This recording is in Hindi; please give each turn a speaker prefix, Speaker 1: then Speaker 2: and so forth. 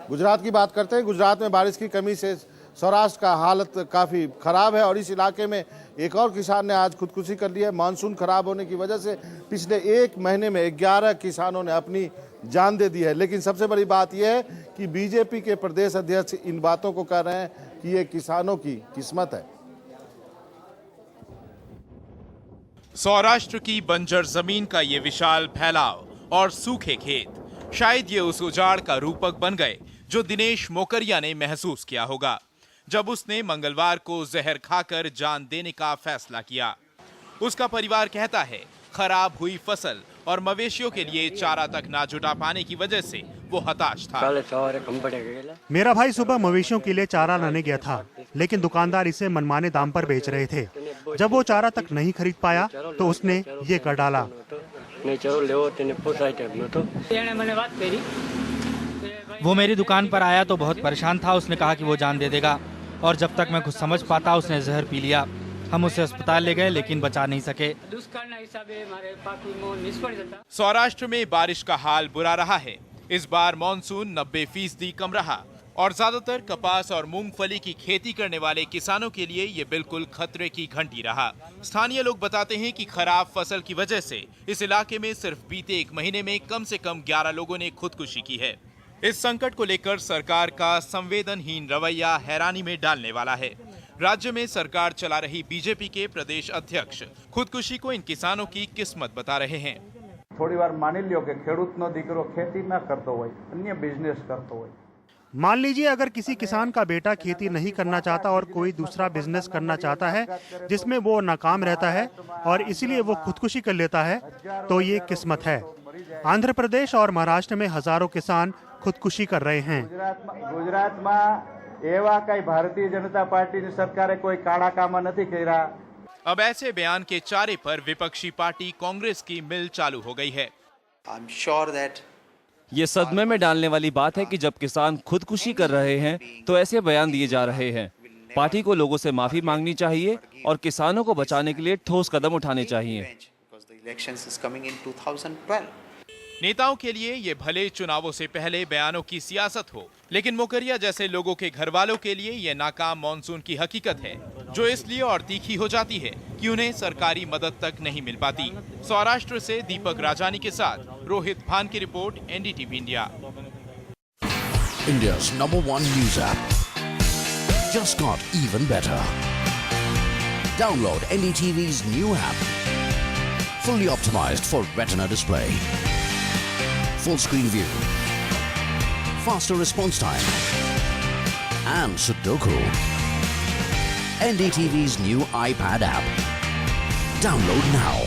Speaker 1: गुजरात की बात करते हैं। गुजरात में बारिश की कमी से सौराष्ट्र का हालत काफ़ी ख़राब है और इस इलाके में एक और किसान ने आज खुदकुशी कर ली है। मानसून खराब होने की वजह से पिछले एक महीने में 11 किसानों ने अपनी जान दे दी है। लेकिन सबसे बड़ी बात यह है कि बीजेपी के प्रदेश अध्यक्ष इन बातों को कह रहे हैं कि ये किसानों की किस्मत है।
Speaker 2: सौराष्ट्र की बंजर जमीन का ये विशाल फैलाव और सूखे खेत शायद ये उस उजाड़ का रूपक बन गए जो दिनेश मोकरिया ने महसूस किया होगा जब उसने मंगलवार को जहर खाकर जान देने का फैसला किया। उसका परिवार कहता है खराब हुई फसल और मवेशियों के लिए चारा तक ना जुटा पाने की वजह से वो हताश था।
Speaker 3: मेरा भाई सुबह मवेशियों के लिए चारा लाने गया था, लेकिन दुकानदार इसे मनमाने दाम पर बेच रहे थे। जब वो चारा तक नहीं खरीद पाया तो उसने ये कर डाला।
Speaker 4: वो मेरी दुकान पर आया तो बहुत परेशान था। उसने कहा कि वो जान दे देगा और जब तक मैं कुछ समझ पाता उसने जहर पी लिया। हम उसे अस्पताल ले गए लेकिन बचा नहीं सके।
Speaker 2: सौराष्ट्र में बारिश का हाल बुरा रहा है। इस बार मॉनसून 90% कम रहा और ज्यादातर कपास और मूंगफली की खेती करने वाले किसानों के लिए ये बिल्कुल खतरे की घंटी रहा। स्थानीय लोग बताते हैं कि खराब फसल की वजह से इस इलाके में सिर्फ बीते एक महीने में कम से कम 11 लोगों ने खुदकुशी की है। इस संकट को लेकर सरकार का संवेदनहीन रवैया हैरानी में डालने वाला है। राज्य में सरकार चला रही बीजेपी के प्रदेश अध्यक्ष खुदकुशी को इन किसानों की किस्मत बता रहे हैं।
Speaker 5: थोड़ी बार मानी लियो कि खेडूतनो दीकरो खेती न करतो होय, अन्य बिजनेस करतो होय।
Speaker 3: मान लीजिए अगर किसी किसान का बेटा खेती नहीं करना चाहता और कोई दूसरा बिजनेस करना चाहता है जिसमें वो नाकाम रहता है और इसलिए वो खुदकुशी कर लेता है, तो ये किस्मत है। आंध्र प्रदेश और महाराष्ट्र में हजारों किसान खुदकुशी कर रहे हैं।
Speaker 5: गुजरात में एवा कई भारतीय जनता पार्टी की सरकारे कोई काड़ा कामा नहीं कर्या।
Speaker 2: अब ऐसे बयान के चारे पर विपक्षी पार्टी कांग्रेस की मिल चालू हो गई है।
Speaker 6: ये सदमे में डालने वाली बात है कि जब किसान खुदकुशी कर रहे हैं तो ऐसे बयान दिए जा रहे हैं। पार्टी को लोगों से माफी मांगनी चाहिए और किसानों को बचाने के लिए ठोस कदम उठाने चाहिए।
Speaker 2: नेताओं के लिए ये भले चुनावों से पहले बयानों की सियासत हो, लेकिन मोकरिया जैसे लोगों के घर वालों के लिए ये नाकाम मॉनसून की हकीकत है, जो इसलिए और तीखी हो जाती है कि उन्हें सरकारी मदद तक नहीं मिल पाती। सौराष्ट्र से दीपक राजानी के साथ रोहित भान की report, NDTV India.
Speaker 7: India's #1 news app just got even better. Download NDTV's new app, fully optimized for Retina display. Full screen view, faster response time, and Sudoku. NDTV's new iPad app. Download now.